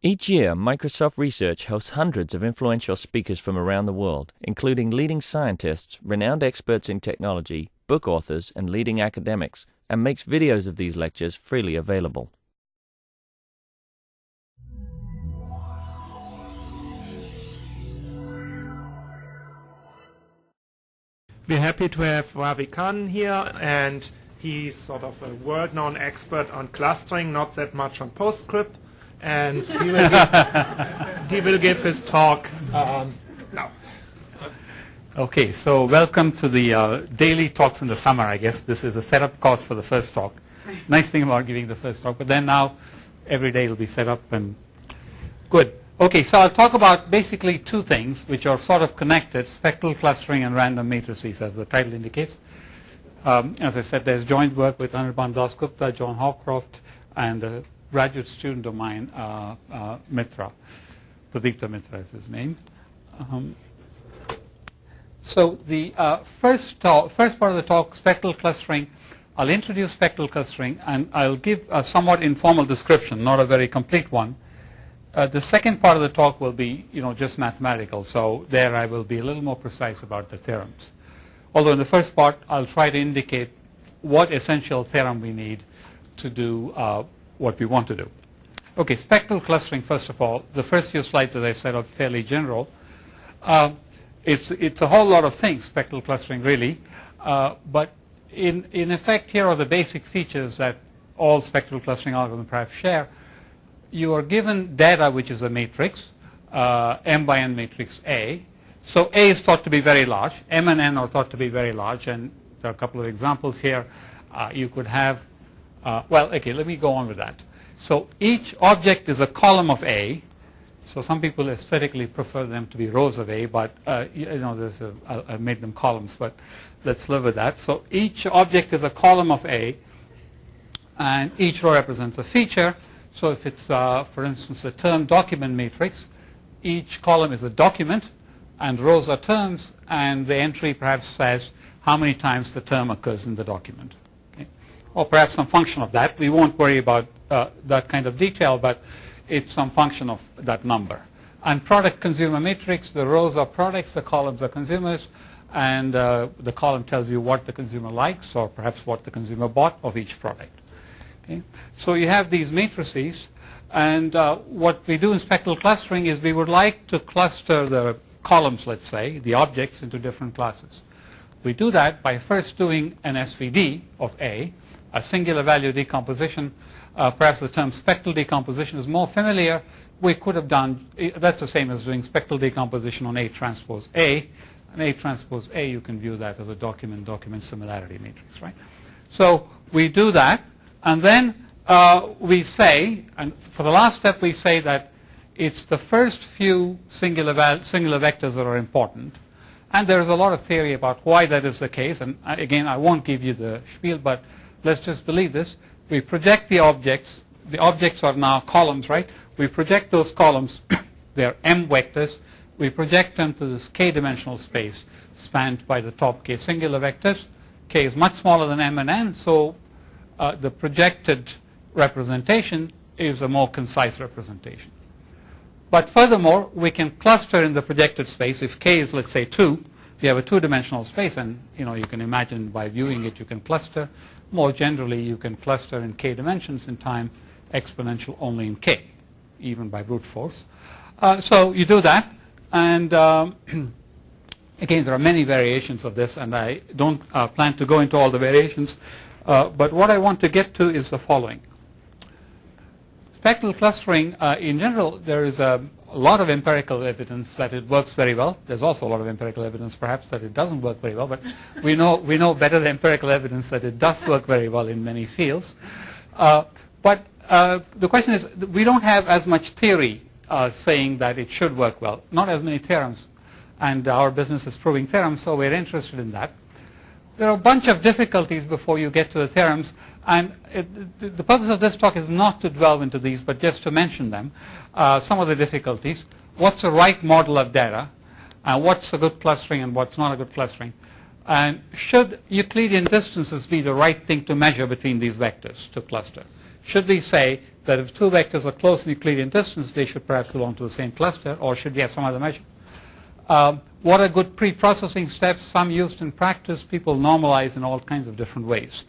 Each year, Microsoft Research hosts hundreds of influential speakers from around the world, including leading scientists, renowned experts in technology, book authors, and leading academics, and makes videos of these lectures freely available. We're happy to have Ravi Khan here, and he's sort of a world-known expert on clustering, not that much on PostScript, and he will give his talk now. Okay, so welcome to the daily talks in the summer, I guess. This is a setup course for the first talk. Nice thing about giving the first talk, but then now every day will be set up and good. Okay, so I'll talk about basically two things which are sort of connected, spectral clustering and random matrices, as the title indicates. As I said, there's joint work with Anirban Dasgupta, John Hopcroft, and a graduate student of mine, Mitra. Pradipta Mitra is his name. So the first part of the talk, spectral clustering, I'll introduce spectral clustering, and I'll give a somewhat informal description, not a very complete one. The second part of the talk will be, just mathematical. So there I will be a little more precise about the theorems. Although in the first part, I'll try to indicate what essential theorem we need to do what we want to do. Okay, spectral clustering, first of all. The first few slides, as I said, are fairly general. It's a whole lot of things, spectral clustering, really. But in effect, here are the basic features that all spectral clustering algorithms perhaps share. You are given data, which is a matrix, M by N matrix A. So A is thought to be very large. M and N are thought to be very large. And there are a couple of examples here. You could have, okay, let me go on with that. So each object is a column of A. So some people aesthetically prefer them to be rows of A, but I made them columns, but let's live with that. So each object is a column of A, and each row represents a feature. So if it's, for instance, a term document matrix, each column is a document, and rows are terms, and the entry perhaps says how many times the term occurs in the document. Okay? Or perhaps some function of that. We won't worry about that kind of detail, but it's some function of that number. And product consumer matrix, the rows are products, the columns are consumers, and the column tells you what the consumer likes, or perhaps what the consumer bought of each product. Okay. So you have these matrices, and what we do in spectral clustering is we would like to cluster the columns, let's say, the objects, into different classes. We do that by first doing an SVD of A, a singular value decomposition. Perhaps the term spectral decomposition is more familiar. We could have done, that's the same as doing spectral decomposition on A transpose A. And A transpose A, you can view that as a document similarity matrix, right? So we do that. And then we say, and for the last step we say that it's the first few singular vectors that are important. And there is a lot of theory about why that is the case. And again, I won't give you the spiel, but let's just believe this. We project the objects. The objects are now columns, right? We project those columns. They're M vectors. We project them to this k-dimensional space spanned by the top k singular vectors. K is much smaller than M and N, so the projected representation is a more concise representation. But furthermore, we can cluster in the projected space. If K is, let's say, 2, you have a two-dimensional space, and you can imagine by viewing it you can cluster. More generally, you can cluster in K dimensions in time, exponential only in K, even by brute force. So you do that, and again, there are many variations of this, and I don't plan to go into all the variations. But what I want to get to is the following. Spectral clustering, in general, there is a lot of empirical evidence that it works very well. There's also a lot of empirical evidence, perhaps, that it doesn't work very well. But we know better than empirical evidence that it does work very well in many fields. But the question is, we don't have as much theory saying that it should work well. Not as many theorems. And our business is proving theorems, so we're interested in that. There are a bunch of difficulties before you get to the theorems, and the purpose of this talk is not to delve into these, but just to mention them. Some of the difficulties. What's the right model of data? What's a good clustering and what's not a good clustering? And should Euclidean distances be the right thing to measure between these vectors to cluster? Should we say that if two vectors are close in Euclidean distance, they should perhaps belong to the same cluster, or should you have some other measure? What are good pre-processing steps? Some used in practice. People normalize in all kinds of different ways.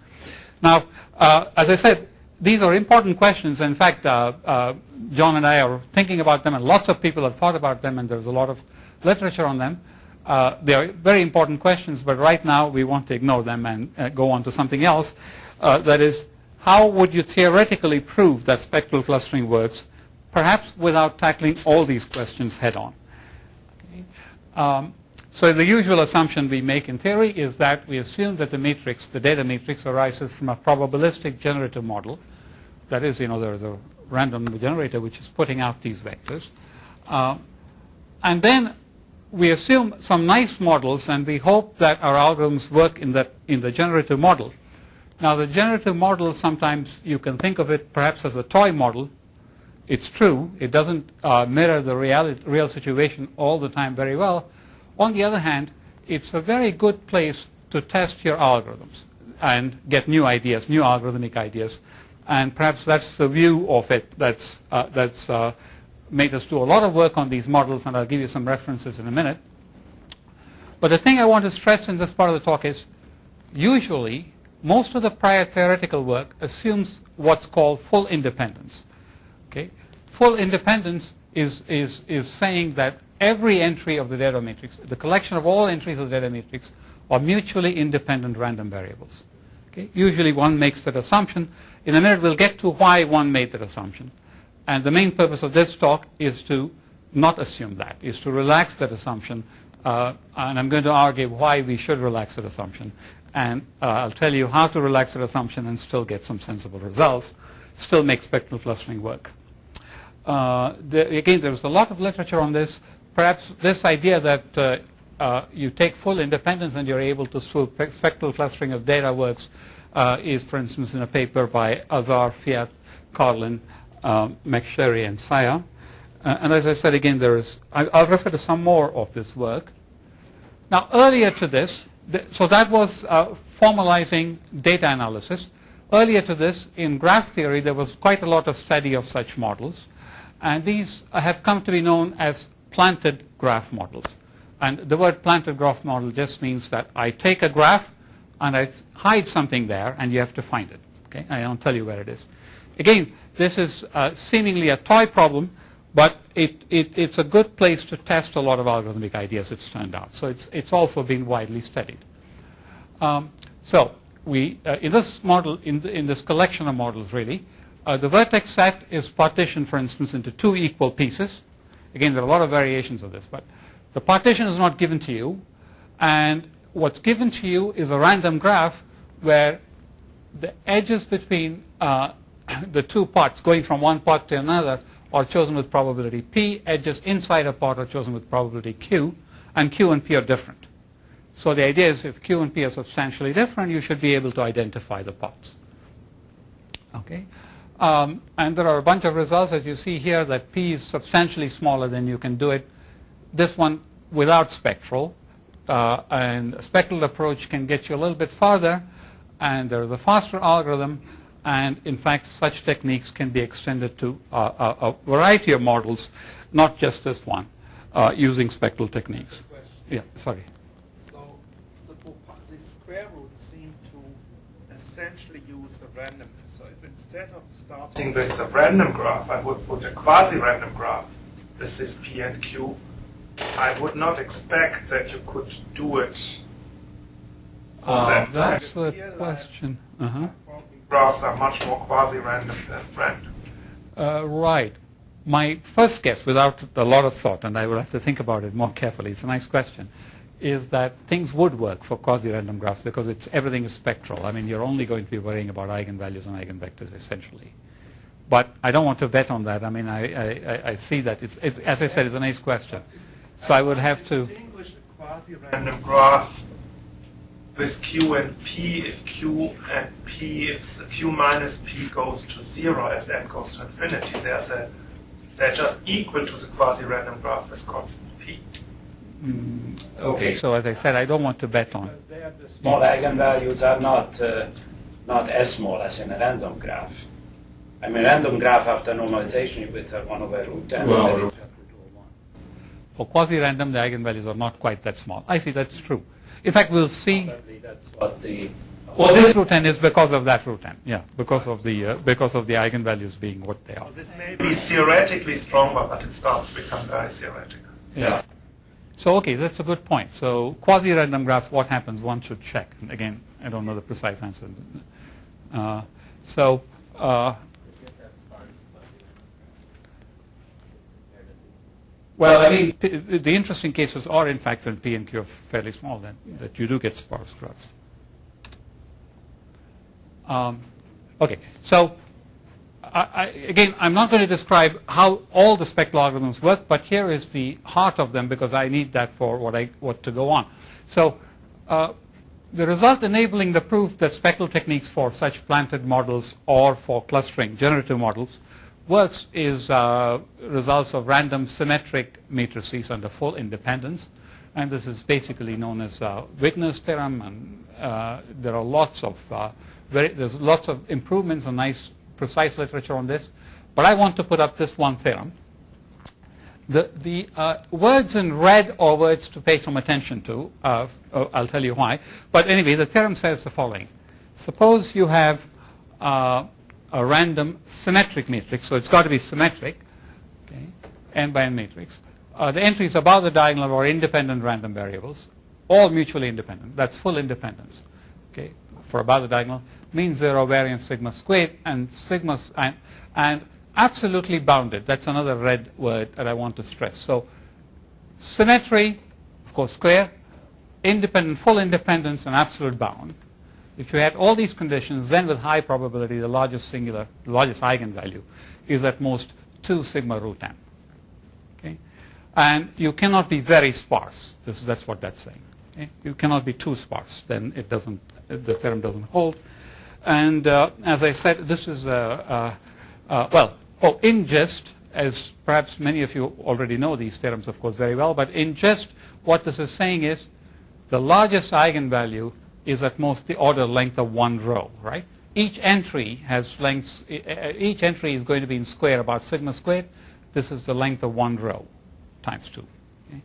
Now, as I said, these are important questions. In fact, John and I are thinking about them, and lots of people have thought about them, and there's a lot of literature on them. They are very important questions, but right now we want to ignore them and go on to something else. That is, how would you theoretically prove that spectral clustering works, perhaps without tackling all these questions head-on? Okay. So the usual assumption we make in theory is that we assume that the matrix, the data matrix, arises from a probabilistic generative model. That is, there's a random generator which is putting out these vectors. And then we assume some nice models, and we hope that our algorithms work in the generative model. Now, the generative model, sometimes you can think of it perhaps as a toy model. It's true. It doesn't mirror the real situation all the time very well. On the other hand, it's a very good place to test your algorithms and get new ideas, new algorithmic ideas. And perhaps that's the view of it that's made us do a lot of work on these models, and I'll give you some references in a minute. But the thing I want to stress in this part of the talk is, usually, most of the prior theoretical work assumes what's called full independence. Okay? Full independence is saying that every entry of the data matrix, the collection of all entries of the data matrix, are mutually independent random variables. Okay? Usually one makes that assumption. In a minute we'll get to why one made that assumption. And the main purpose of this talk is to not assume that, is to relax that assumption. And I'm going to argue why we should relax that assumption. And I'll tell you how to relax that assumption and still get some sensible results, still make spectral clustering work. Again, there's a lot of literature on this. Perhaps this idea that you take full independence and you're able to do spectral clustering of data works is, for instance, in a paper by Azar, Fiat, Carlin, McSherry, and Saya. And as I said, again, I'll refer to some more of this work. Now, earlier to this, so that was formalizing data analysis. Earlier to this, in graph theory, there was quite a lot of study of such models. And these have come to be known as planted graph models. And the word planted graph model just means that I take a graph and I hide something there, and you have to find it. Okay? I don't tell you where it is. Again, this is seemingly a toy problem, but it's a good place to test a lot of algorithmic ideas, it's turned out. So it's also been widely studied. So we in this model, in this collection of models, really, the vertex set is partitioned, for instance, into two equal pieces. Again, there are a lot of variations of this, but the partition is not given to you, and what's given to you is a random graph where the edges between the two parts, going from one part to another, are chosen with probability P. Edges inside a part are chosen with probability Q, and Q and P are different. So the idea is if Q and P are substantially different, you should be able to identify the parts. Okay? And there are a bunch of results, as you see here, that P is substantially smaller than you can do it. This one without spectral. And a spectral approach can get you a little bit farther, and there's a faster algorithm. And in fact, such techniques can be extended to a variety of models, not just this one, using spectral techniques. Yeah, sorry. So the square roots seem to essentially use the randomness. So if instead of starting with a random graph, I would put a quasi-random graph with this P and Q, I would not expect that you could do it for that. That's the question. Graphs are much more quasi-random than random. Right. My first guess, without a lot of thought, and I will have to think about it more carefully, it's a nice question, is that things would work for quasi-random graphs because everything is spectral. I mean, you're only going to be worrying about eigenvalues and eigenvectors, essentially. But I don't want to bet on that. I mean, I see that. It's, as I said, it's a nice question. So I would have to distinguish a quasi-random graph with Q and P if Q and P, if the Q minus P goes to 0 as n goes to infinity, they're just equal to the quasi-random graph with constant P. Okay, so as I said, I don't want to bet on. Small eigenvalues are not as small as in a random graph. I mean, random graph after normalization, you would have 1 over root 10. Well, and then you have 2 over 1. For quasi-random, the eigenvalues are not quite that small. I see, that's true. In fact, we'll see. Probably that's what the. Well, this root n is because of that root n. Yeah, because of the eigenvalues being what they are. So this may be theoretically stronger, but it starts to become very theoretical. Yeah. So, okay, that's a good point. So, quasi-random graphs, what happens? One should check. And again, I don't know the precise answer. Well, I mean, the interesting cases are, in fact, when P and Q are fairly small, that you do get sparse graphs. Okay, so again, I'm not going to describe how all the spectral algorithms work, but here is the heart of them because I need that for what to go on. So the result enabling the proof that spectral techniques for such planted models or for clustering generative models works is results of random symmetric matrices under full independence, and this is basically known as Bigness Theorem, and there are lots of there's lots of improvements and nice precise literature on this, but I want to put up this one theorem. The words in red are words to pay some attention to. I'll tell you why. But anyway, the theorem says the following. Suppose you have a random symmetric matrix, so it's got to be symmetric, okay, n by n matrix. The entries above the diagonal are independent random variables, all mutually independent. That's full independence, okay, for above the diagonal. Mean zero variance sigma squared and sigma and absolutely bounded. That's another red word that I want to stress. So symmetry, of course, square, independent, full independence, and absolute bound. If you had all these conditions, then with high probability, the largest eigenvalue is at most 2 sigma root n. Okay, and you cannot be very sparse. That's what that's saying. Okay? You cannot be too sparse. Then it doesn't. The theorem doesn't hold. And as I said, this is in gist, as perhaps many of you already know these theorems, of course, very well. But in gist, what this is saying is the largest eigenvalue is at most the order length of one row, right? Each entry has lengths. Each entry is going to be in square about sigma squared. This is the length of one row times 2. Okay?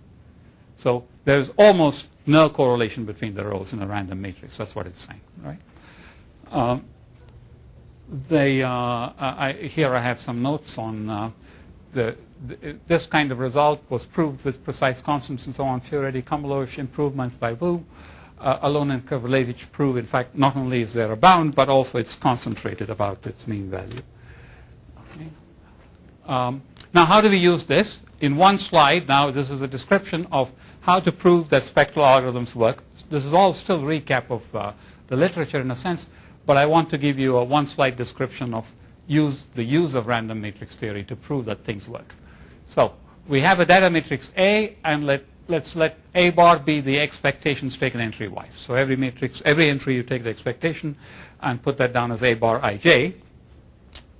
So there's almost no correlation between the rows in a random matrix. That's what it's saying, right? Here I have some notes on this kind of result was proved with precise constants and so on. Fiorelli-Komolov improvements by Wu. Alon and Kovalevich prove, in fact, not only is there a bound, but also it's concentrated about its mean value. Okay. Now, how do we use this? In one slide, now this is a description of how to prove that spectral algorithms work. This is all still recap of the literature in a sense, but I want to give you a one-slide description of the use of random matrix theory to prove that things work. So we have a data matrix A, and let's let A bar be the expectations taken entry-wise. So every entry you take the expectation and put that down as A bar ij.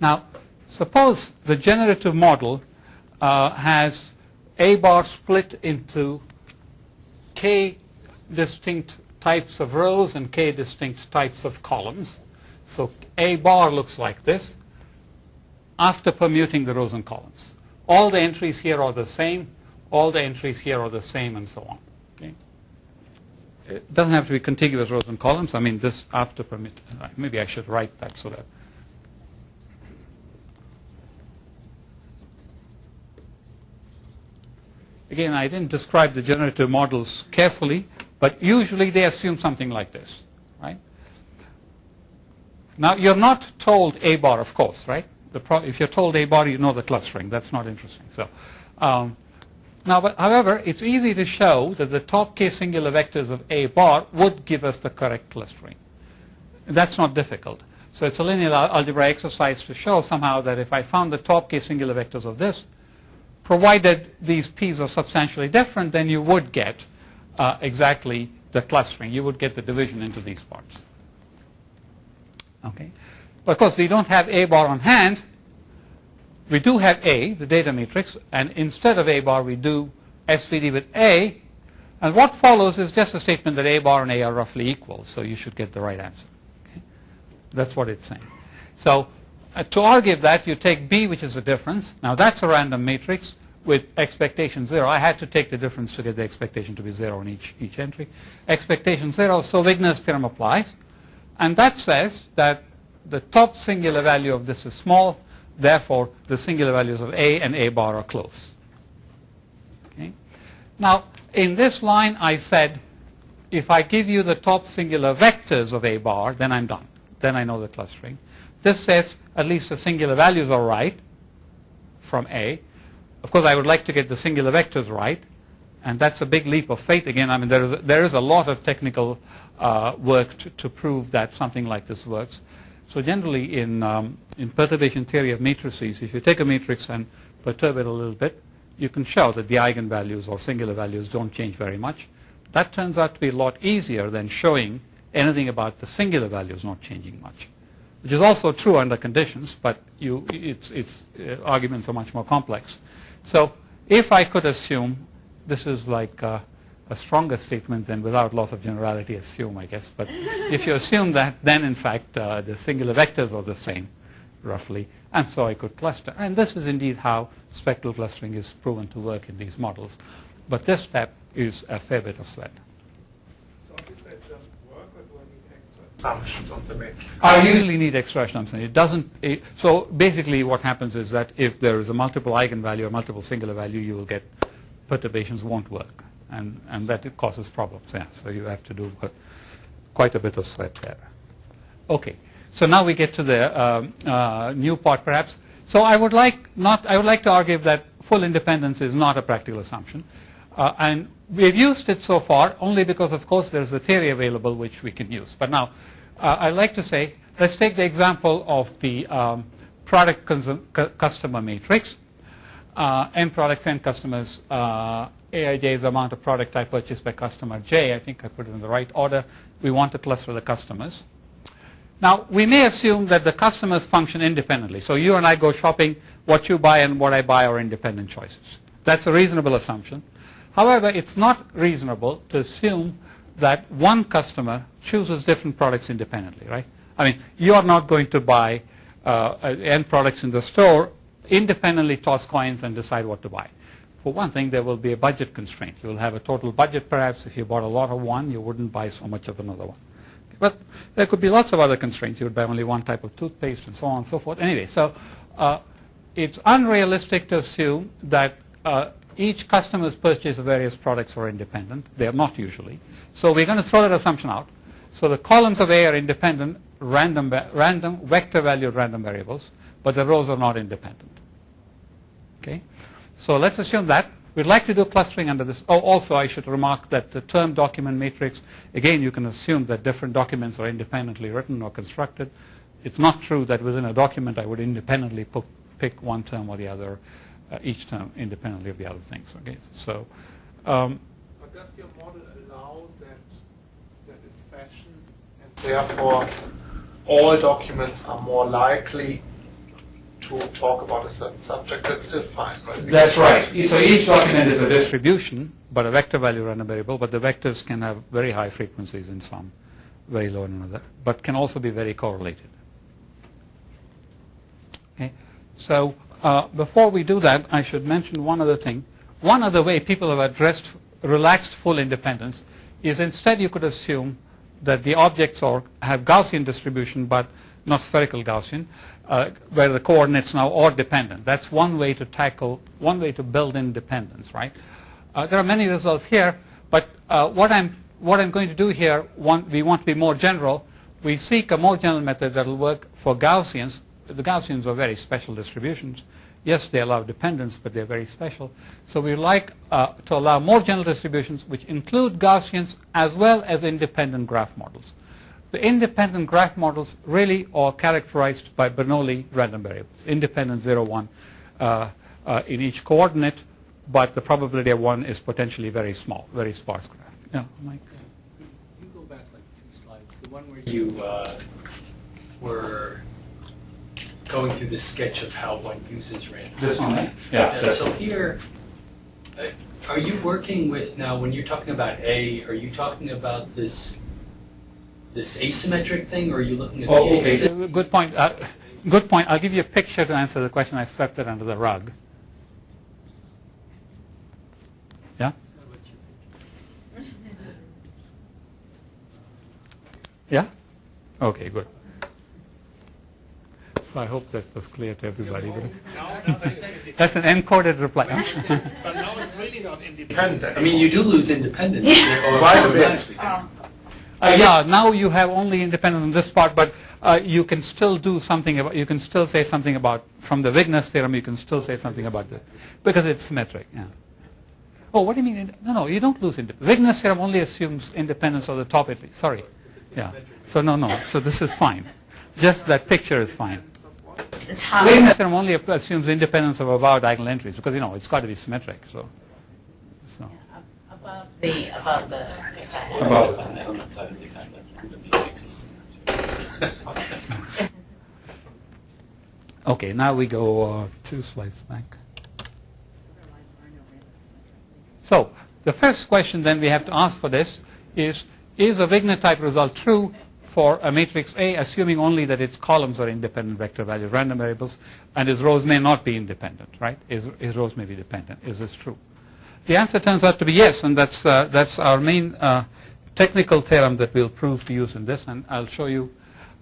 Now, suppose the generative model has A bar split into k distinct types of rows and k distinct types of columns. So A bar looks like this after permuting the rows and columns. All the entries here are the same. All the entries here are the same, and so on. Okay? It doesn't have to be contiguous rows and columns. I mean, this after permit. Maybe I should write that so that. Again, I didn't describe the generative models carefully, but usually they assume something like this, right? Now, you're not told A bar, of course, right? If you're told A bar, you know the clustering. That's not interesting. So. Now, but however, it's easy to show that the top k singular vectors of A bar would give us the correct clustering. That's not difficult. So it's a linear algebra exercise to show somehow that if I found the top k singular vectors of this, provided these p's are substantially different, then you would get exactly the clustering. You would get the division into these parts. Okay. But of course, we don't have A bar on hand. We do have A, the data matrix, and instead of A bar, we do SVD with A. And what follows is just a statement that A bar and A are roughly equal, so you should get the right answer. Okay? That's what it's saying. So to argue that, you take B, which is the difference. Now that's a random matrix with expectation 0. I had to take the difference to get the expectation to be 0 in each entry. Expectation 0, so Bigness Theorem applies. And that says that the top singular value of this is small, therefore the singular values of A and A bar are close. Okay? Now, in this line I said, if I give you the top singular vectors of A bar, then I'm done. Then I know the clustering. This says at least the singular values are right from A. Of course, I would like to get the singular vectors right, and that's a big leap of faith again. I mean, there is a lot of technical work to prove that something like this works. So generally in perturbation theory of matrices, if you take a matrix and perturb it a little bit, you can show that the eigenvalues or singular values don't change very much. That turns out to be a lot easier than showing anything about the singular values not changing much, which is also true under conditions, but its arguments are much more complex. So if I could assume, this is like a stronger statement than without loss of generality assume, I guess, but if you assume that, then in fact the singular vectors are the same, roughly, and so I could cluster. And this is indeed how spectral clustering is proven to work in these models. But this step is a fair bit of sweat. So is that just work, or do I need extra assumptions on the matrix? I usually need extra assumptions. It doesn't. So basically, what happens is that if there is a multiple eigenvalue or multiple singular value, you will get perturbations won't work, and that it causes problems. Yeah. So you have to do quite a bit of sweat there. Okay. So now we get to the new part, perhaps. So I would like to argue that full independence is not a practical assumption, and we've used it so far only because, of course, there's a theory available which we can use. But now, I'd like to say, let's take the example of the product customer matrix. N products, N customers, Aij is the amount of product I purchased by customer J. I think I put it in the right order. We want to cluster the customers. Now, we may assume that the customers function independently. So you and I go shopping. What you buy and what I buy are independent choices. That's a reasonable assumption. However, it's not reasonable to assume that one customer chooses different products independently, right? I mean, you are not going to buy N products in the store, independently toss coins and decide what to buy. For one thing, there will be a budget constraint. You will have a total budget, perhaps. If you bought a lot of one, you wouldn't buy so much of another one. But there could be lots of other constraints. You would buy only one type of toothpaste and so on and so forth. Anyway, so it's unrealistic to assume that each customer's purchase of various products are independent. They are not usually. So we're going to throw that assumption out. So the columns of A are independent, random vector-valued random variables, but the rows are not independent. Okay? So let's assume that. We'd like to do clustering under this. Oh, also I should remark that the term document matrix, again, you can assume that different documents are independently written or constructed. It's not true that within a document I would independently pick one term or the other, each term independently of the other things. Okay? So, but does your model allow that is fashion, and therefore all documents are more likely to talk about a certain subject? That's still fine, right? That's right. So each document is a distribution, but a vector value random variable, but the vectors can have very high frequencies in some, very low in another, but can also be very correlated. Okay. So before we do that, I should mention one other thing. One other way people have addressed relaxed full independence is instead you could assume that the objects have Gaussian distribution, but not spherical Gaussian, where the coordinates now are dependent. That's one way to build in dependence, right? There are many results here, but what I'm going to do here, we want to be more general. We seek a more general method that will work for Gaussians. The Gaussians are very special distributions. Yes, they allow dependence, but they're very special. So we like to allow more general distributions which include Gaussians as well as independent graph models. The independent graph models really are characterized by Bernoulli random variables, independent 0, 1 in each coordinate, but the probability of 1 is potentially very small, very sparse graph. Yeah, Mike? You go back like 2 slides. The one where you were going through the sketch of how one uses random. This one, right? Yeah. So here, are you working with, now when you're talking about A, are you talking about this asymmetric thing, or are you looking at the okay. Good point. Good point. I'll give you a picture to answer the question. I swept it under the rug. Yeah? Yeah? Okay, good. So I hope that was clear to everybody. That's an encoded reply. Huh? But now it's really not independent. I mean, you do lose independence. Quite a bit. Yeah, now you have only independence on this part, but you can still do something about, you can still say something about, from the Bigness theorem, you can still say something about this, because it's symmetric. Yeah. Oh, what do you mean? No, you don't lose independence. Bigness theorem only assumes independence of the top at least. Sorry. Yeah. So no. So this is fine. Just that picture is fine. The top. Bigness theorem only assumes independence of above diagonal entries, because it's got to be symmetric. So. Above the On that side of the kind of the matrices. Okay, now we go 2 slides back. So the first question then we have to ask for this is a Wigner type result true for a matrix A, assuming only that its columns are independent vector values, random variables, and its rows may not be independent, right? His rows may be dependent. Is this true? The answer turns out to be yes, and that's our main technical theorem that we'll prove to use in this, and I'll show you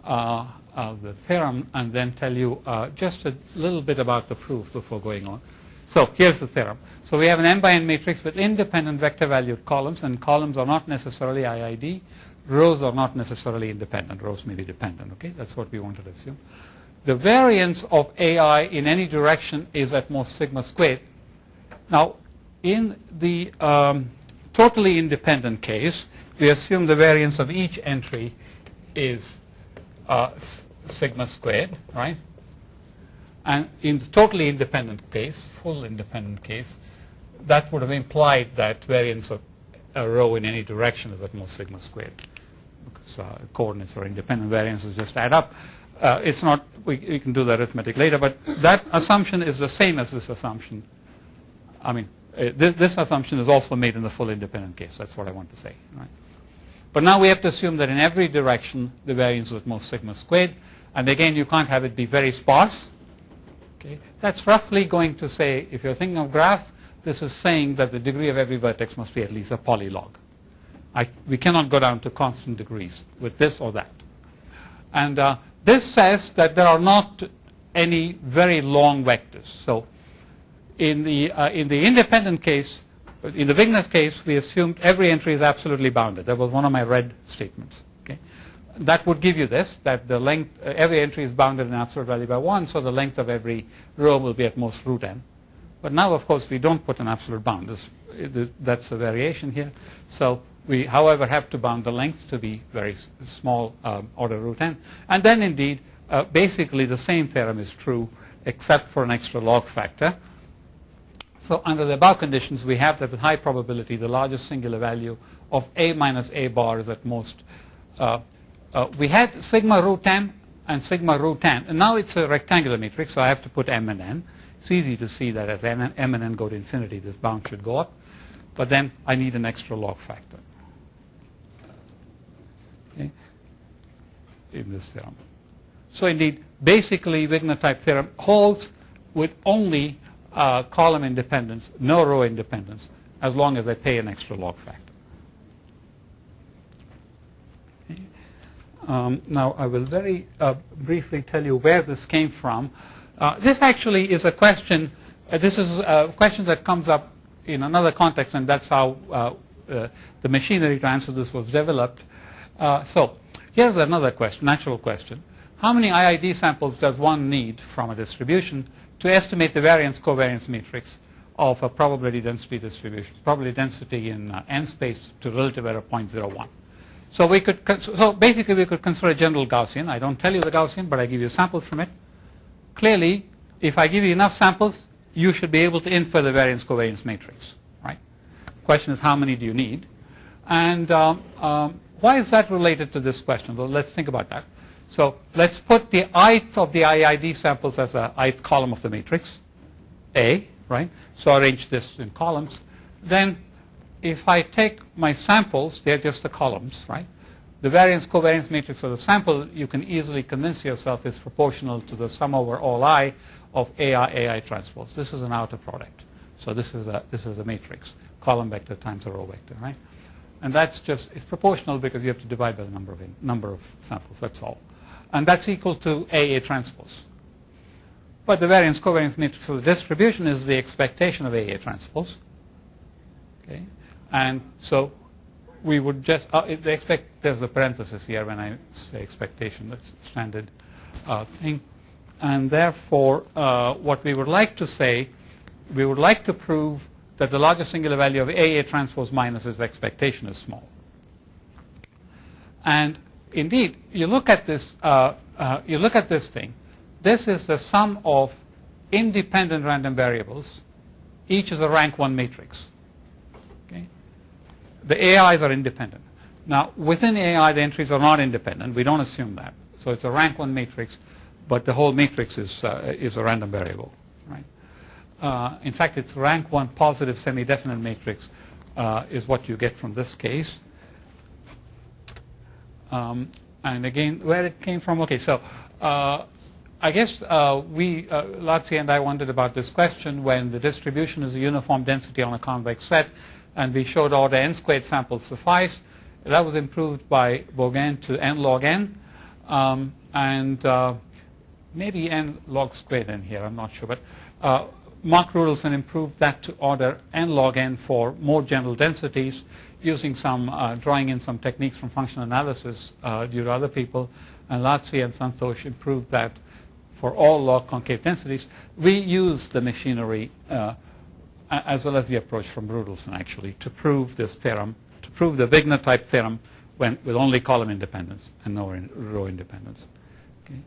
the theorem and then tell you just a little bit about the proof before going on. So here's the theorem. So we have an n by n matrix with independent vector valued columns, and columns are not necessarily IID. Rows are not necessarily independent. Rows may be dependent. Okay, that's what we wanted to assume. The variance of AI in any direction is at most sigma squared. Now, in the totally independent case, we assume the variance of each entry is sigma squared, right? And in the totally independent case, full independent case, that would have implied that variance of a row in any direction is at most sigma squared, because coordinates or independent variances just add up. It's not, we can do the arithmetic later, but that assumption is the same as this assumption. I mean, this assumption is also made in the full independent case. That's what I want to say, right? But now we have to assume that in every direction the variance is at most sigma squared, and again you can't have it be very sparse. Okay, that's roughly going to say, if you're thinking of graphs, this is saying that the degree of every vertex must be at least a polylog. We cannot go down to constant degrees with this or that. And this says that there are not any very long vectors. So in the independent case, in the Bigness case, we assumed every entry is absolutely bounded. That was one of my red statements. Okay, that would give you this, that the length, every entry is bounded in absolute value by 1, so the length of every row will be at most root n. But now, of course, we don't put an absolute bound. That's a variation here. So we, however, have to bound the length to be very small, order root n. And then, indeed, basically the same theorem is true, except for an extra log factor. So under the above conditions, we have that with high probability, the largest singular value of A minus A bar is at most. We had sigma root n and sigma root n. And now it's a rectangular matrix, so I have to put m and n. It's easy to see that as m and n go to infinity, this bound should go up. But then I need an extra log factor. Okay, in this theorem. So indeed, basically, Wigner type theorem holds with only column independence, no row independence, as long as I pay an extra log factor. Okay. Now, I will very briefly tell you where this came from. This actually is a question, this is a question that comes up in another context, and that's how the machinery to answer this was developed. So here's another question, natural question. How many IID samples does one need from a distribution to estimate the variance covariance matrix of a probability density distribution, probability density in n space to relative error 0.01? So we could, so basically we could consider a general Gaussian. I don't tell you the Gaussian, but I give you samples from it. Clearly, if I give you enough samples, you should be able to infer the variance covariance matrix, right? Question is, how many do you need? And why is that related to this question? Well, let's think about that. So let's put the ith of the IID samples as a ith column of the matrix, A, right? So arrange this in columns. Then if I take my samples, they're just the columns, right? the variance covariance matrix of the sample, you can easily convince yourself is proportional to the sum over all I of AI transpose. This is an outer product. So this is a matrix, column vector times a row vector, right? And that's just, it's proportional because you have to divide by the number of samples, that's all. And that's equal to AA transpose. But the variance covariance matrix of the distribution is the expectation of AA transpose. Okay? And so we would just, there's a parenthesis here when I say expectation, that's a standard thing. And therefore, what we would like to say, we would like to prove that the largest singular value of AA transpose minus its expectation is small. And indeed, you look at this thing. This is the sum of independent random variables. Each is a rank 1 matrix. Okay? The AIs are independent. Now, within AI, the entries are not independent. We don't assume that. So it's a rank 1 matrix, but the whole matrix is a random variable. Right? In fact, it's rank 1 positive semi-definite matrix is what you get from this case. And again, where it came from, okay, so I guess Lazzi and I wondered about this question when the distribution is a uniform density on a convex set, and we showed order n squared samples suffice. That was improved by Bourgain to n log n, and maybe n log squared in here, I'm not sure, but Mark Rudelson improved that to order n log n for more general densities, using some, drawing in some techniques from functional analysis due to other people, and Lazzi and Santosh improved that for all log concave densities. We used the machinery as well as the approach from Rudelson actually to prove this theorem, to prove the Bigness type theorem with only column independence and no row independence. Okay.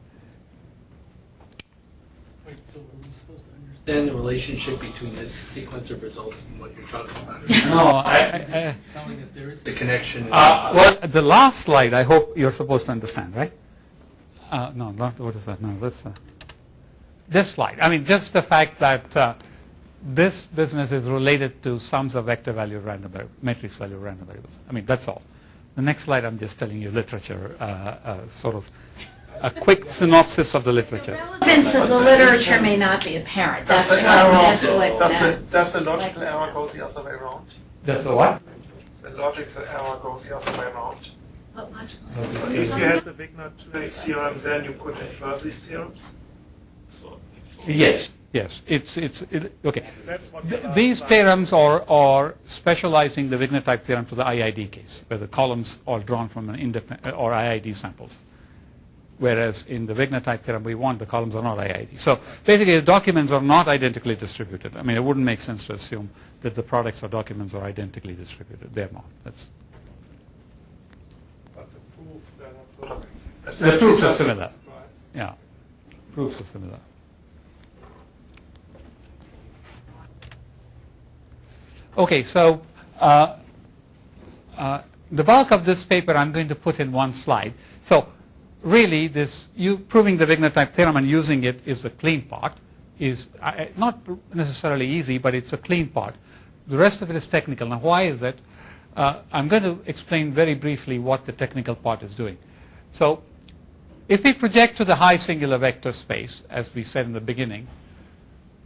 Wait, so are we supposed to understand the relationship between this sequence of results and what you're talking about? No, it's telling us there is a connection. Well, the last slide, I hope you're supposed to understand, right? No, not what is that? No, that's this slide. I mean, just the fact that this business is related to sums of vector value random matrix value random variables. I mean, that's all. The next slide, I'm just telling you literature, sort of a quick synopsis of the literature. The relevance of the literature may not be apparent. Does the logical error go the other way around? Does the what? The logical error goes the other way around. What logical So if you had the Bigness theorem, then you could infer these theorems. So Yes. It's okay. that's what These theorems are specializing the Bigness type theorem to the IID case, where the columns are drawn from an independent or IID samples. Whereas in the Bigness type theorem, we want the columns are not IID. So basically, the documents are not identically distributed. I mean, it wouldn't make sense to assume that the products of documents are identically distributed. They're not. The proofs are similar. Yeah, proofs are similar. Okay, so the bulk of this paper I'm going to put in one slide. So really, proving the Bigness type theorem and using it is the clean part. Is not necessarily easy, but it's a clean part. The rest of it is technical. Now, why is that? I'm going to explain very briefly what the technical part is doing. So if we project to the high singular vector space, as we said in the beginning,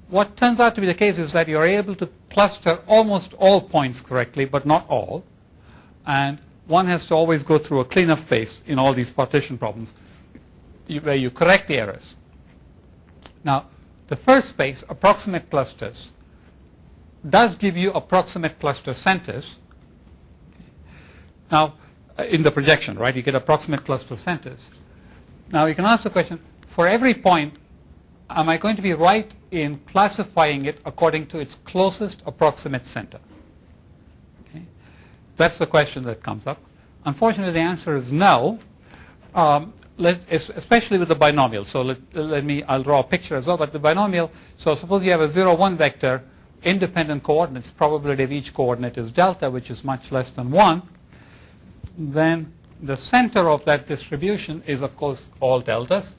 what turns out to be the case is that you're able to cluster almost all points correctly, but not all. And one has to always go through a cleanup phase in all these partition problems where you correct the errors. Now, the first space, approximate clusters, does give you approximate cluster centers. Now, in the projection, right, you get approximate cluster centers. Now, you can ask the question, for every point, am I going to be right in classifying it according to its closest approximate center? Okay. That's the question that comes up. Unfortunately, the answer is no, especially with the binomial. So I'll draw a picture as well, but the binomial, so suppose you have a 0, 1 vector, independent coordinates, probability of each coordinate is delta, which is much less than 1, then the center of that distribution is, of course, all deltas.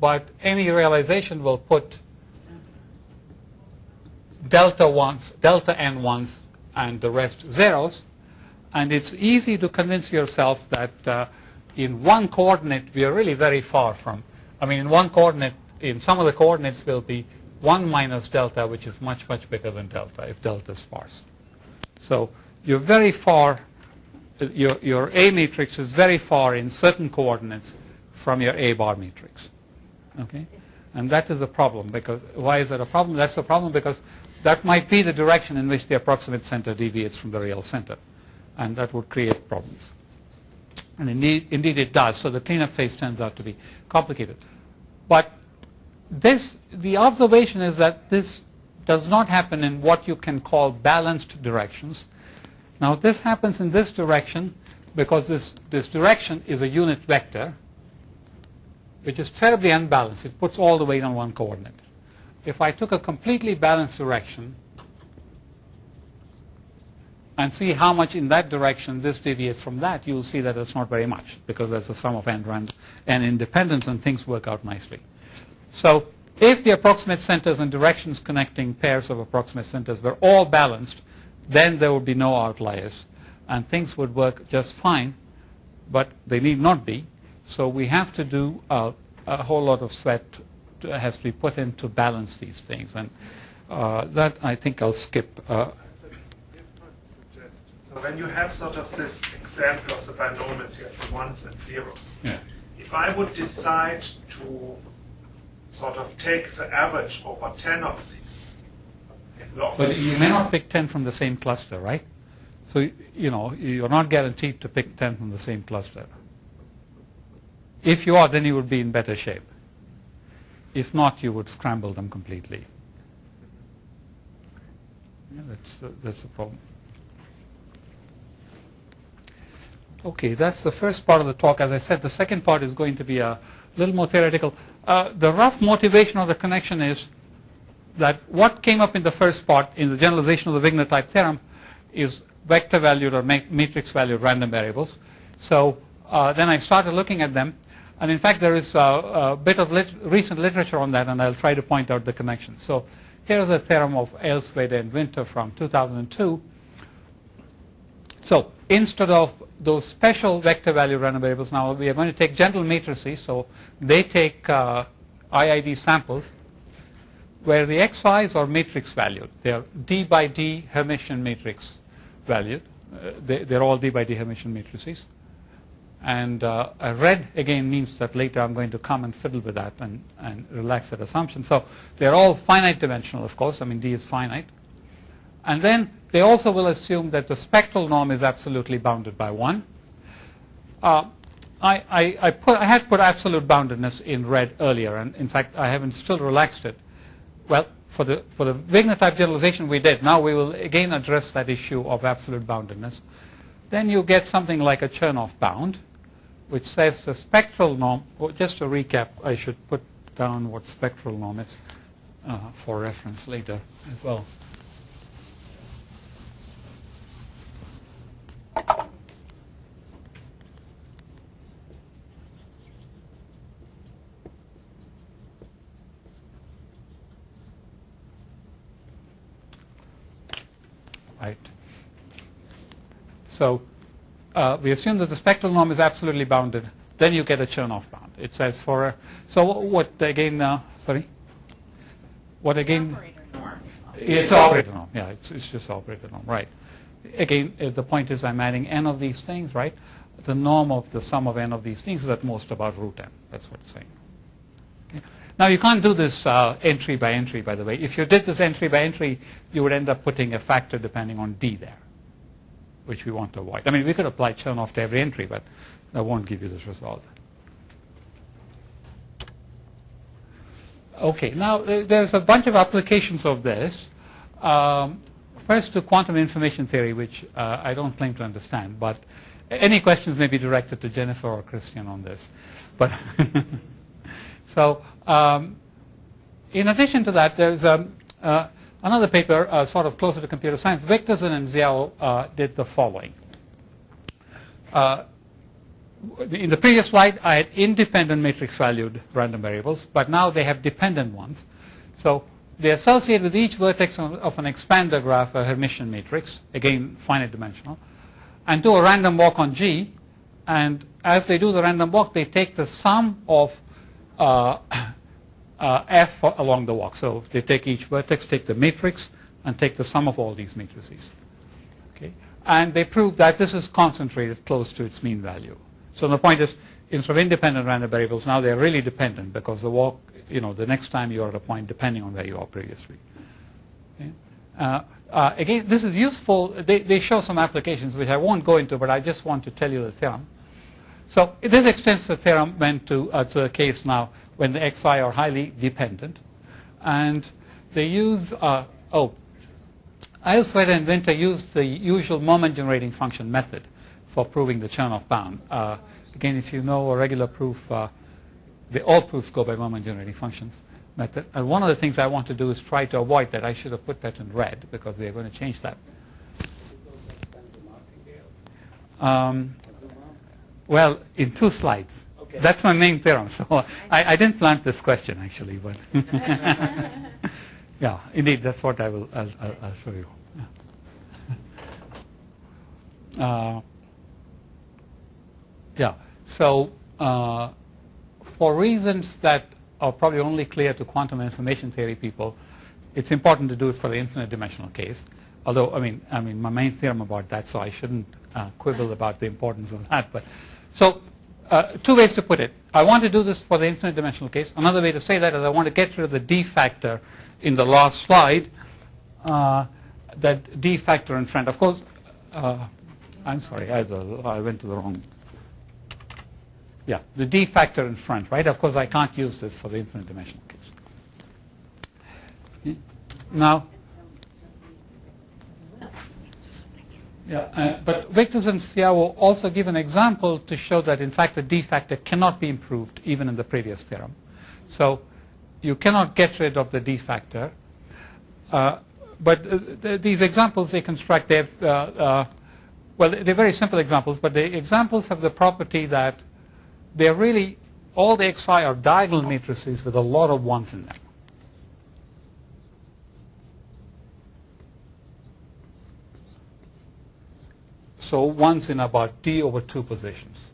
But any realization will put delta n ones and the rest zeros. And it's easy to convince yourself that in one coordinate we are really very far from. I mean, in one coordinate, in some of the coordinates will be 1 minus delta, which is much, much bigger than delta if delta is sparse. So you're very far, your A matrix is very far in certain coordinates from your A bar matrix. Okay? And that is a problem. Because why is that a problem? That's a problem because that might be the direction in which the approximate center deviates from the real center. And that would create problems. And indeed it does. So the cleanup phase turns out to be complicated. But the observation is that this does not happen in what you can call balanced directions. Now this happens in this direction because this direction is a unit vector, which is terribly unbalanced. It puts all the weight on one coordinate. If I took a completely balanced direction and see how much in that direction this deviates from that, you'll see that it's not very much because there's a sum of n independence and things work out nicely. So if the approximate centers and directions connecting pairs of approximate centers were all balanced, then there would be no outliers and things would work just fine, but they need not be. So we have to do a whole lot of sweat has to be put in to balance these things. And that I think I'll skip. So when you have sort of this example of the binomials, you have the ones and zeros. Yeah. If I would decide to sort of take the average over 10 of these in logs. But you may not pick 10 from the same cluster, right? So, you know, you're not guaranteed to pick 10 from the same cluster. If you are, then you would be in better shape. If not, you would scramble them completely. Yeah, that's the problem. Okay, that's the first part of the talk. As I said, the second part is going to be a little more theoretical. The rough motivation of the connection is that what came up in the first part, in the generalization of the Bigness type theorem, is vector valued or matrix valued random variables. So then I started looking at them. And in fact, there is a bit of recent literature on that, and I'll try to point out the connection. So here is a theorem of Elswede and Winter from 2002. So instead of those special vector value random variables, now we are going to take general matrices. So they take IID samples where the xi's are matrix valued. They are D by D Hermitian matrix valued. They're all D by D Hermitian matrices. And a red, again, means that later I'm going to come and fiddle with that and relax that assumption. So they're all finite dimensional, of course. I mean, D is finite. And then they also will assume that the spectral norm is absolutely bounded by 1. I had put absolute boundedness in red earlier, and in fact, I haven't still relaxed it. Well, for the Bigness type generalization we did. Now we will again address that issue of absolute boundedness. Then you get something like a Chernoff bound, which says the spectral norm. Well, just to recap, I should put down what spectral norm is for reference later as well. Right. So we assume that the spectral norm is absolutely bounded. Then you get a Chernoff bound. It says for a, so what again? Sorry. What again? Operator norm. It's operator norm. Yeah, it's just operator norm. Right. Again, the point is I'm adding n of these things. Right. The norm of the sum of n of these things is at most about root n. That's what it's saying. Okay. Now you can't do this entry by entry, by the way. If you did this entry by entry, you would end up putting a factor depending on d there, which we want to avoid. I mean, we could apply Chernoff to every entry, but that won't give you this result. Okay, now there's a bunch of applications of this. First to quantum information theory, which I don't claim to understand, but any questions may be directed to Jennifer or Christian on this. But so in addition to that, there's another paper sort of closer to computer science. Victorson and Xiao did the following. In the previous slide, I had independent matrix valued random variables, but now they have dependent ones. So they associate with each vertex of an expander graph a Hermitian matrix, again finite dimensional, and do a random walk on G, and as they do the random walk, they take the sum of F along the walk. So they take each vertex, take the matrix, and take the sum of all these matrices. Okay? And they prove that this is concentrated close to its mean value. So the point is, instead of independent random variables, now they're really dependent, because the walk, the next time you're at a point depending on where you are previously. Okay? Again, this is useful. They show some applications which I won't go into, but I just want to tell you the theorem. So this extends the theorem to a case now when the xi are highly dependent. And they use, Aylesworth and Winter used the usual moment generating function method for proving the Chernoff bound. Again, if you know a regular proof, all proofs go by moment generating functions method. And one of the things I want to do is try to avoid that. I should have put that in red because they're going to change that. Well, in 2 slides. Okay. That's my main theorem. So I didn't plant this question actually, but yeah, indeed, that's what I'll show you. Yeah. So for reasons that are probably only clear to quantum information theory people, it's important to do it for the infinite dimensional case. Although, I mean, my main theorem about that, so I shouldn't quibble about the importance of that. But so 2 ways to put it. I want to do this for the infinite dimensional case. Another way to say that is I want to get rid of the D factor in the last slide. That D factor in front. Of course, I'm sorry, I went to the wrong. Yeah, the D factor in front, right? Of course, I can't use this for the infinite dimensional case. Now, yeah, but Victus and Sciavo also give an example to show that, in fact, the D factor cannot be improved even in the previous theorem. So you cannot get rid of the D factor. But these examples they construct, they're very simple examples, but the examples have the property that they're really, all the xi are diagonal matrices with a lot of 1s in them. So 1s in about d over 2 positions.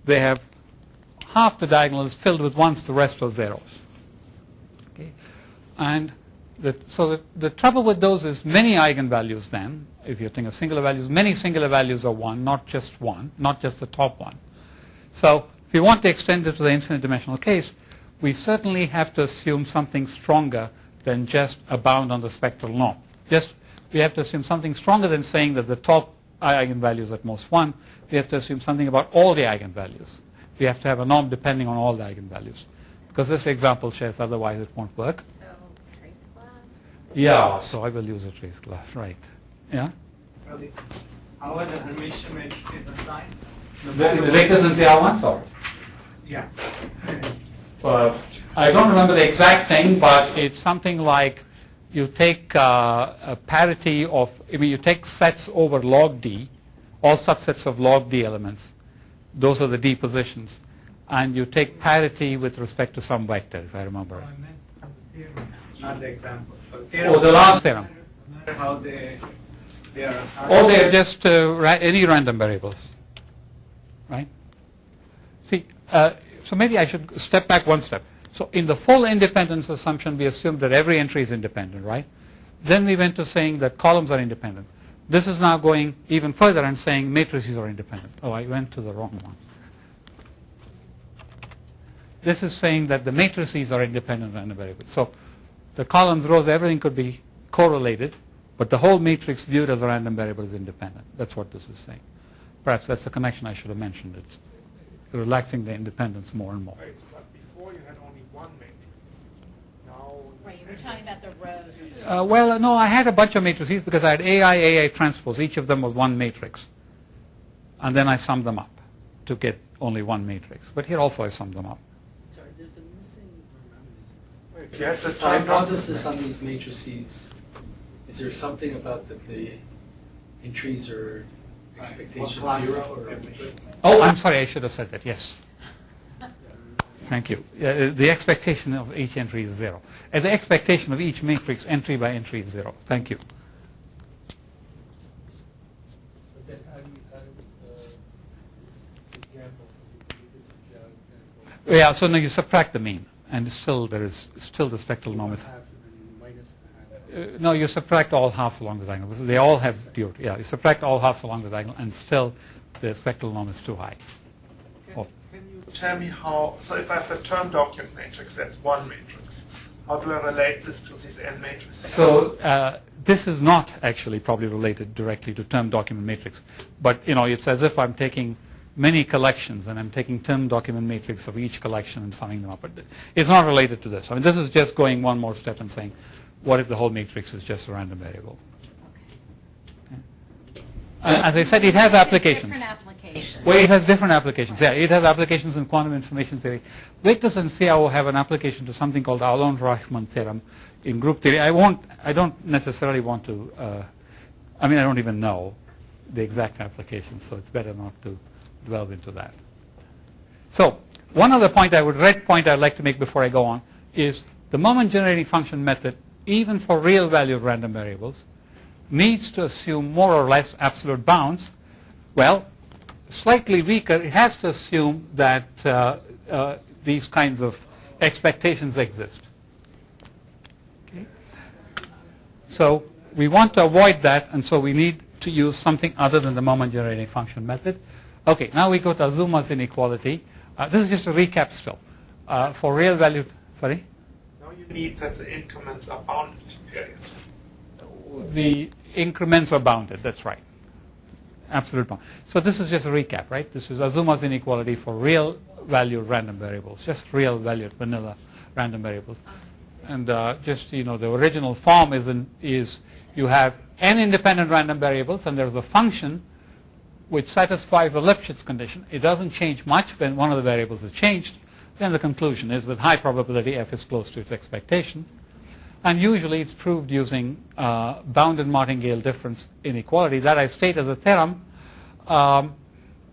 They have half the diagonal is filled with 1s, the rest are zeros. Okay? And so the trouble with those is many eigenvalues then, if you think of singular values, many singular values are 1, not just one, not just the top one. So if we want to extend it to the infinite dimensional case, we certainly have to assume something stronger than just a bound on the spectral norm. We have to assume something stronger than saying that the top eigenvalue is at most 1. We have to assume something about all the eigenvalues. We have to have a norm depending on all the eigenvalues. Because this example shares, otherwise it won't work. So, trace class? Yeah, so I will use a trace class, right. Yeah? How are the Hermitian matrices assigned? The vectors in CR1, sorry. Yeah. I don't remember the exact thing, but it's something like you take a parity of, you take sets over log D, all subsets of log D elements. Those are the D positions. And you take parity with respect to some vector, if I remember. I meant the theorem, not the example. The last theorem. How they are assigned. Or they're just any random variables. Right? See, so maybe I should step back one step. So in the full independence assumption, we assumed that every entry is independent, right? Then we went to saying that columns are independent. This is now going even further and saying matrices are independent. Oh, I went to the wrong one. This is saying that the matrices are independent random variables. So the columns, rows, everything could be correlated, but the whole matrix viewed as a random variable is independent. That's what this is saying. Perhaps that's a connection I should have mentioned. It's relaxing the independence more and more. Right, but before you had only one matrix. Now. Right, you were talking about the rows. Well, no, I had a bunch of matrices because I had AI transpose. Each of them was one matrix. And then I summed them up to get only one matrix. But here also I summed them up. Sorry, there's a missing. Yes, it's Hypothesis on these matrices. Is there something about that the entries are expectation zero? Or? Oh, I'm sorry, I should have said that, yes. Thank you. The expectation of each entry is 0. And the expectation of each matrix entry by entry is 0. Thank you. Yeah, so now you subtract the mean, and still there is still the spectral norm is. No, you subtract all halves along the diagonal. They all have duty. Yeah, you subtract all halves along the diagonal, and still the spectral norm is too high. Can you tell me how, so if I have a term document matrix, that's one matrix, how do I relate this to these n matrices? So this is not actually probably related directly to term document matrix, but it's as if I'm taking many collections and I'm taking term document matrix of each collection and summing them up. But it's not related to this. I mean, this is just going one more step and saying, what if the whole matrix is just a random variable? As I said, it has applications. Different applications. Well, it has different applications. Yeah, it has applications in quantum information theory. Bigness and CIO have an application to something called the Alon-Rachman theorem in group theory. I don't necessarily want to. I don't even know the exact application, so it's better not to delve into that. So one other red point I'd like to make before I go on is the moment generating function method, even for real valued random variables, needs to assume more or less absolute bounds. Well, slightly weaker, it has to assume that these kinds of expectations exist. Okay? So we want to avoid that, and so we need to use something other than the moment generating function method. Okay, now we go to Azuma's inequality. This is just a recap still. For real valued, sorry? Now you need that the increments are bounded, period. The increments are bounded, that's right. Absolute bound. So this is just a recap, right? This is Azuma's inequality for real valued random variables, just real valued vanilla random variables. And the original form is you have n independent random variables, and there's a function which satisfies the Lipschitz condition. It doesn't change much when one of the variables is changed. Then the conclusion is with high probability f is close to its expectation. And usually it's proved using bounded martingale difference inequality that I state as a theorem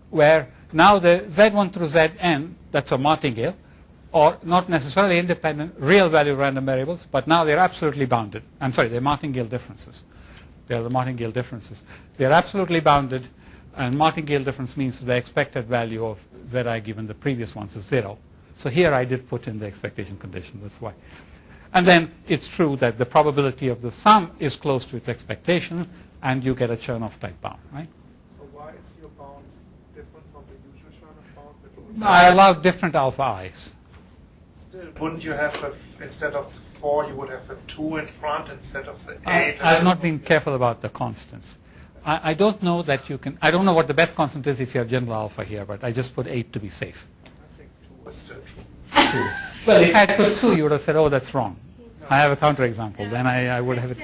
where now the Z1 through Zn, that's a martingale, or not necessarily independent real value random variables, but now they're absolutely bounded. I'm sorry, they're martingale differences. They're the martingale differences. They're absolutely bounded, and martingale difference means the expected value of Zi given the previous ones is 0. So here I did put in the expectation condition, that's why. And then it's true that the probability of the sum is close to its expectation, and you get a Chernoff type bound, right? So why is your bound different from the usual Chernoff bound? I allow different alpha i's. Still, wouldn't you have, instead of the 4, you would have a 2 in front instead of the 8? I've not been careful about the constants. I don't know that you can, I don't know what the best constant is if you have general alpha here, but I just put 8 to be safe. I think 2 is still true. 2. Well, if I had put 2, you would have said, oh, that's wrong. I have a counterexample. Then I would have it.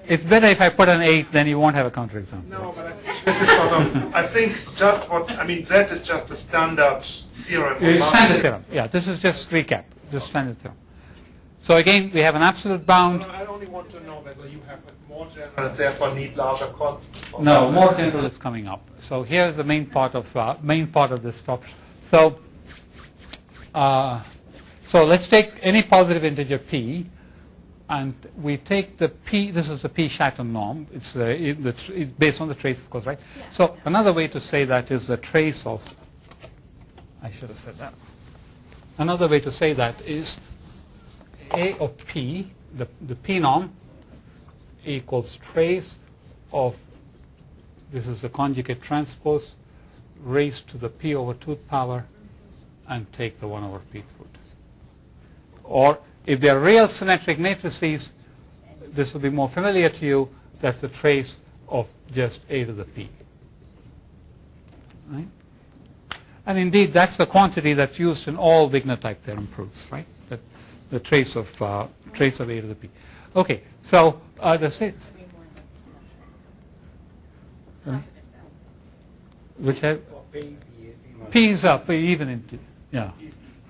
It's better if I put an 8, then you won't have a counterexample. No, but I think this is sort of, I think just what, Z is just a standard theorem. It's standard theorem. Yeah, this is just recap. Just standard theorem. So again, we have an absolute bound. I only want to know whether you have a more general and therefore need larger constants. No, more general is coming up. So here's the main part of this talk. So let's take any positive integer p, and we take the p. This is the p Shatton norm. It's based on the trace, of course, right? Yeah. So another way to say that is the trace of. I should have said that. Another way to say that is a of p, the p norm, equals trace of. This is the conjugate transpose raised to the p over 2th power, and take the 1 over p root. Or if they're real symmetric matrices, this will be more familiar to you. That's the trace of just a to the p. Right? And indeed, that's the quantity that's used in all Bigness type theorem proofs, right? The trace of a to the p. Okay, so which have p is up, even into yeah.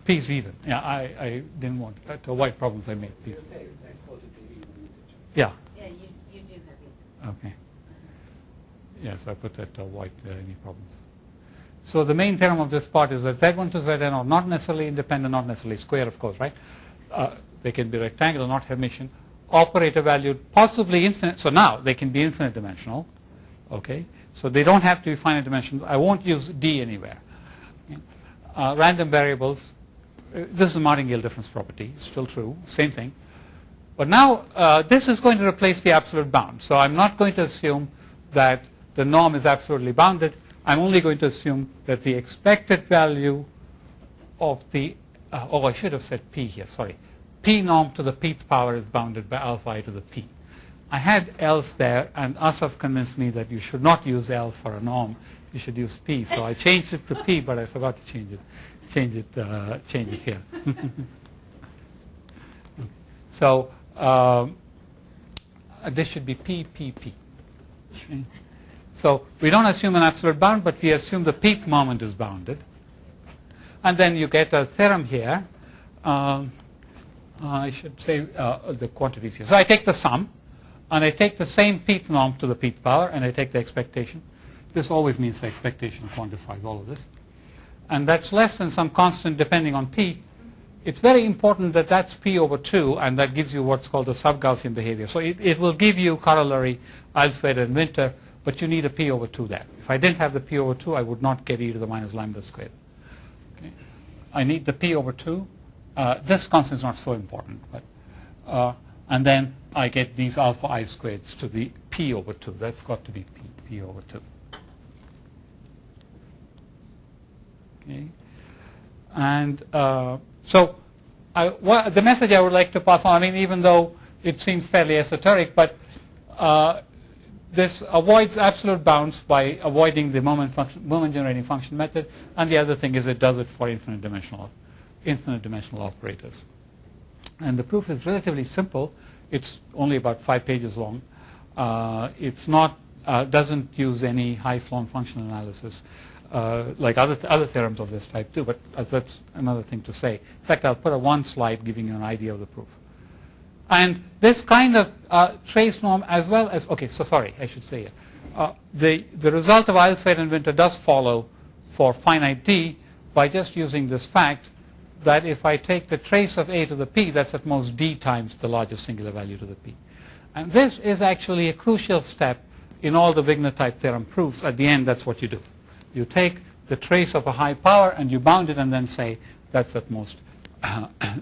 P is even. Yeah, I didn't want to avoid problems I made. P. Yeah. Yeah, you do have it. Okay. Yes, I put that to avoid any problems. So the main theorem of this part is that Z1 to Zn are not necessarily independent, not necessarily square, of course, right? They can be rectangular, not Hermitian. Operator valued, possibly infinite. So now they can be infinite dimensional. Okay. So they don't have to be finite dimensional. I won't use D anywhere. Random variables this is a martingale difference property, still true, same thing. But now this is going to replace the absolute bound. So I'm not going to assume that the norm is absolutely bounded. I'm only going to assume that the expected value of the, oh, I should have said p here, sorry. P norm to the pth power is bounded by alpha I to the p. I had else there, and Asaf convinced me that you should not use L for a norm. You should use P. So I changed it to P, but I forgot to change it here. So this should be P, P, P. Okay. So we don't assume an absolute bound, but we assume the pth moment is bounded. And then you get a theorem here. I should say the quantities here. So I take the sum, and I take the same pth norm to the pth power, and I take the expectation. This always means the expectation quantifies all of this. And that's less than some constant depending on p. It's very important that that's p over 2, and that gives you what's called the sub-Gaussian behavior. So it will give you corollary Alsford and Winter, but you need a p over 2 there. If I didn't have the p over 2, I would not get e to the minus lambda squared. Okay. I need the p over 2. This constant is not so important, but and then I get these alpha I squareds to the p over 2. That's got to be p over 2. Okay. And so the message I would like to pass on, I mean, even though it seems fairly esoteric, but this avoids absolute bounds by avoiding the moment generating function method, and the other thing is it does it for infinite dimensional operators. And the proof is relatively simple. It's only about 5 pages long. It's not doesn't use any high-flown function analysis like other theorems of this type too, but that's another thing to say. In fact, I'll put one slide giving you an idea of the proof. And this kind of trace norm as well as, okay, so sorry, I should say it. The result of Alsford and Winter does follow for finite d by just using this fact that if I take the trace of a to the p, that's at most d times the largest singular value to the p. And this is actually a crucial step in all the Wigner type theorem proofs. At the end, that's what you do. You take the trace of a high power and you bound it and then say that's at most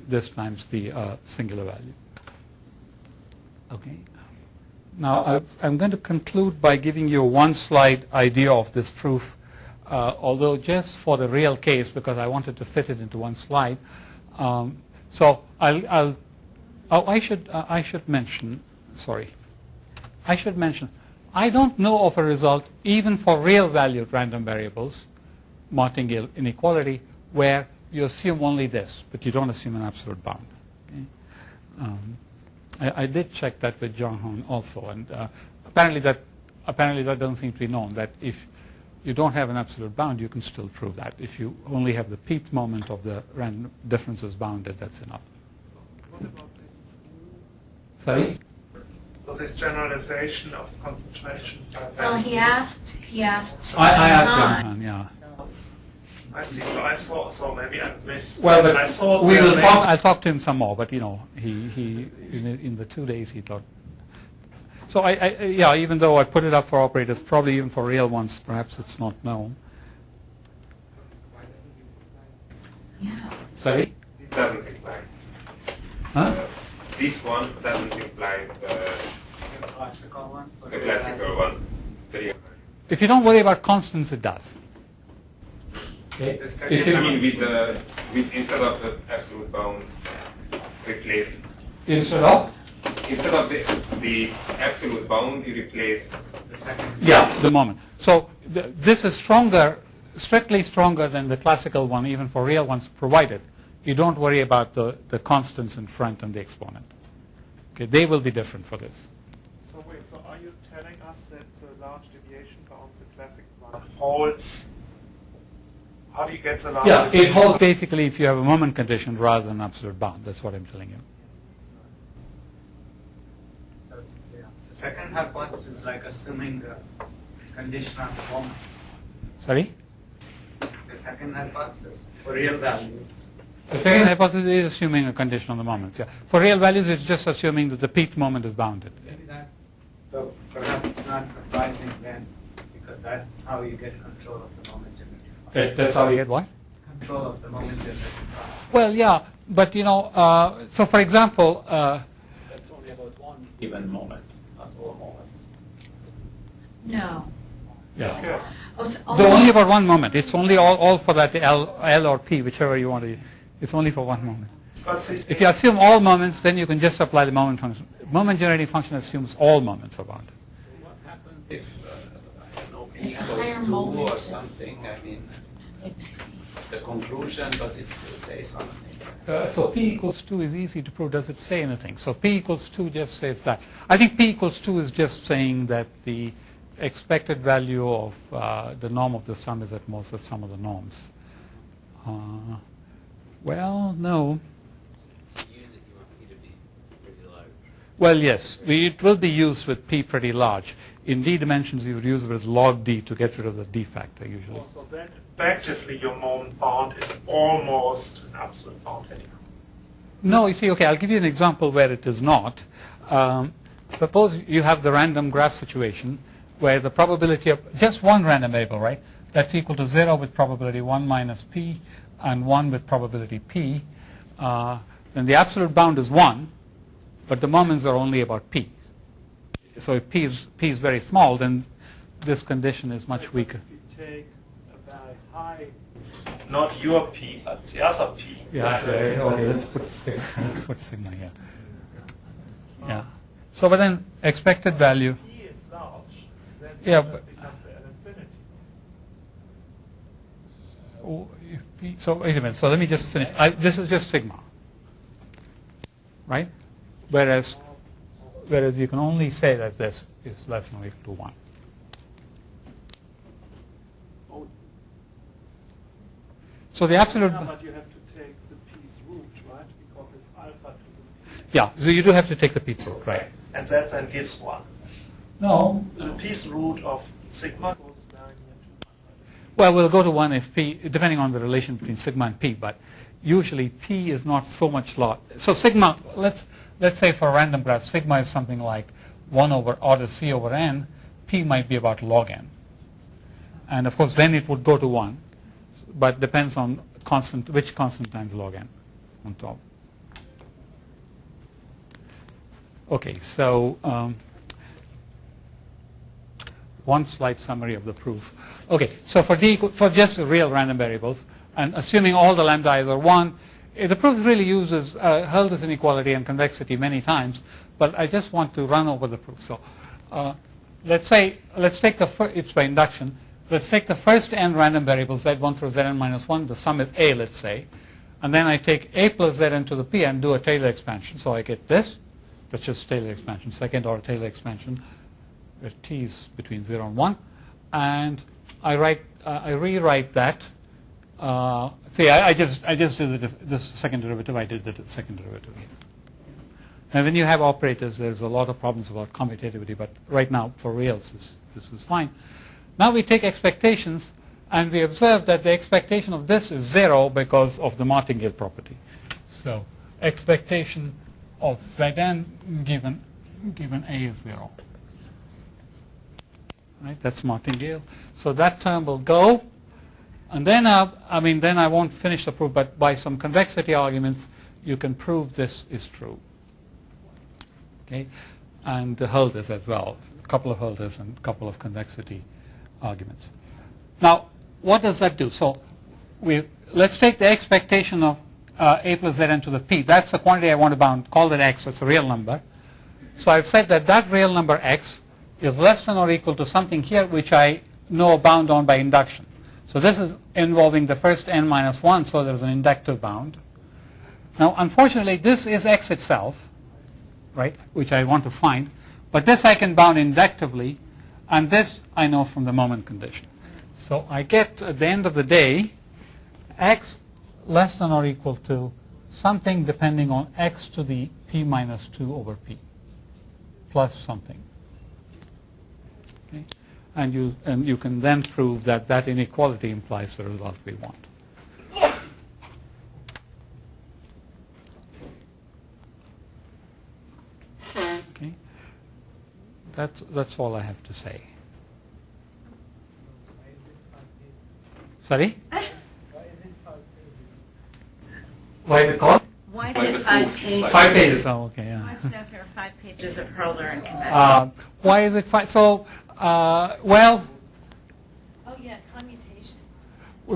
this times the singular value. Okay. Now I'm going to conclude by giving you a one-slide idea of this proof, although just for the real case because I wanted to fit it into one slide. So I should mention. Sorry, I should mention. I don't know of a result even for real valued random variables, martingale inequality, where you assume only this, but you don't assume an absolute bound. Okay? I did check that with John Hone also, and apparently that doesn't seem to be known, that if you don't have an absolute bound, you can still prove that. If you only have the pth moment of the random differences bounded, that's enough. What about this? Sorry? So this generalization of concentration. Well, he asked. I asked John Hone, yeah. So, I see. So I saw. So maybe I missed. Well, but I saw. we will talk. I'll talk to him some more. But you know, he in the 2 days he thought. So yeah. Even though I put it up for operators, probably even for real ones, perhaps it's not known. yeah. Sorry. It doesn't imply. Huh? This one doesn't imply The classical one. the classical one. If you don't worry about constants, it does. Okay. I mean, with instead of the absolute bound, replace Instead of? instead of the absolute bound, you replace The second. Yeah, the moment. So this is stronger, strictly stronger than the classical one, even for real ones, provided you don't worry about the constants in front and the exponent. Okay, they will be different for this. So wait. So are you telling us that the large deviation bound, the classic one, holds? How do you get the large? Yeah, it deviation holds bound? basically if you have a moment condition rather than an absolute bound. That's what I'm telling you. The second hypothesis is like assuming a condition on the moments. Sorry? The second hypothesis for real value. The second hypothesis is assuming a condition on the moments. Yeah. For real values, it's just assuming that the pth moment is bounded. Maybe that. So perhaps it's not surprising then, because that's how you get control of the moment generating function. That's how you get what? control of the moment generating. Well, yeah, but so for example, That's only about one given moment, not all moments. No. yeah. Yes. Oh, it's Though only about one moment. It's only all for that L or P, whichever you want to use. It's only for one moment. If you assume all moments, then you can just apply the moment function. Moment generating function assumes all moments are bounded. What happens if, I don't know, P equals higher 2 moment or is- something? I mean, the conclusion, does it still say something? So P equals 2 is easy to prove. Does it say anything? So P equals 2 just says that. I think P equals 2 is just saying that the expected value of the norm of the sum is at most the sum of the norms. Well, no. Well, yes, it will be used with P pretty large. In D dimensions, you would use it with log D to get rid of the D factor usually. So then effectively your moment bound is almost an absolute bound anyhow. No, you see, okay, I'll give you an example where it is not. Suppose you have the random graph situation where the probability of just one random variable, right, that's equal to 0 with probability 1 minus P and 1 with probability P. Then the absolute bound is 1, but the moments are only about P. So if P is very small, then this condition is much weaker. If you take a very high, not your P, but the other P. Yeah, okay, let's put sigma here. Yeah. So, but then expected value. P is large, then Yeah, that but- becomes an infinity. Oh, if P, so wait a minute. So let me just finish. This is just sigma, right? Whereas you can only say that this is less than or equal to 1. So the absolute. Yeah, but you have to take the P's root, right? Because it's alpha to the P. Yeah. So you do have to take the P's root, right? And that then gives 1. No. The P's root of sigma goes very near to 1. Well, we'll go to 1 if P, depending on the relation between sigma and P, but usually P is not so much large. So sigma, let's say for a random graph, sigma is something like 1 over order C over n. P might be about log n. And of course, then it would go to 1, but depends on which constant times log n on top. Okay, so one slight summary of the proof. Okay, so for just the real random variables, and assuming all the lambda are 1, the proof really uses Hölder's inequality and convexity many times, but I just want to run over the proof. So let's take it's by induction. Let's take the first n random variables, z1 through zn minus 1. The sum is a, let's say. And then I take a plus zn to the p and do a Taylor expansion. So I get this. That's just Taylor expansion, second order Taylor expansion, where t is between 0 and 1. And I rewrite that. See, I just did this second derivative. I did the second derivative here. And when you have operators, there's a lot of problems about commutativity. But right now, for reals, this is fine. Now we take expectations, and we observe that the expectation of this is 0 because of the martingale property. So expectation of Zn given A is 0. Right? That's martingale. So that term will go. And then, then I won't finish the proof, but by some convexity arguments, you can prove this is true. Okay? And the Hölder's as well. A couple of Hölder's and a couple of convexity arguments. Now, what does that do? So let's take the expectation of a plus zn to the p. That's the quantity I want to bound. Call that x. That's a real number. So I've said that real number x is less than or equal to something here which I know bound on by induction. So this is involving the first n minus 1, so there's an inductive bound. Now, unfortunately, this is x itself, right, which I want to find. But this I can bound inductively, and this I know from the moment condition. So I get, at the end of the day, x less than or equal to something depending on x to the p minus 2 over p, plus something. Okay? And you can then prove that that inequality implies the result we want. Okay? That's all I have to say. Sorry? Why is it called? Why is it 5 pages? 5 pages. Oh, okay, Why yeah. is it if there are 5 pages of Hurler and convection? Why is it 5? So, well, Oh yeah, commutation.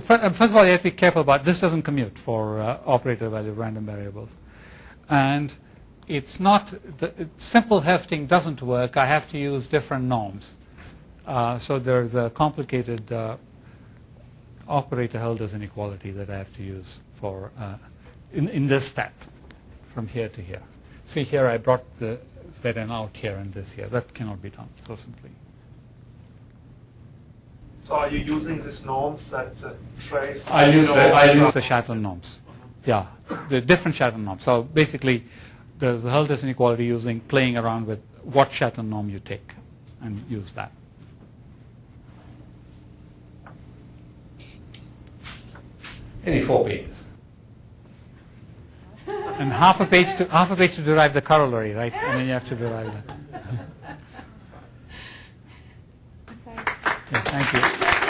first of all, you have to be careful about this. Doesn't commute for operator value random variables, and it's not simple hefting doesn't work. I have to use different norms. So there's a complicated operator Hölder's inequality that I have to use for in this step from here to here. See here, I brought the Zn out here and this here. That cannot be done so simply. So are you using these norms that trace? I use the Schatten norms. Yeah, the different Schatten norms. So basically, there's the Hölder's inequality using playing around with what Schatten norm you take and use that. Maybe 4 pages. And half a page to derive the corollary, right? And then you have to derive that. Okay, thank you.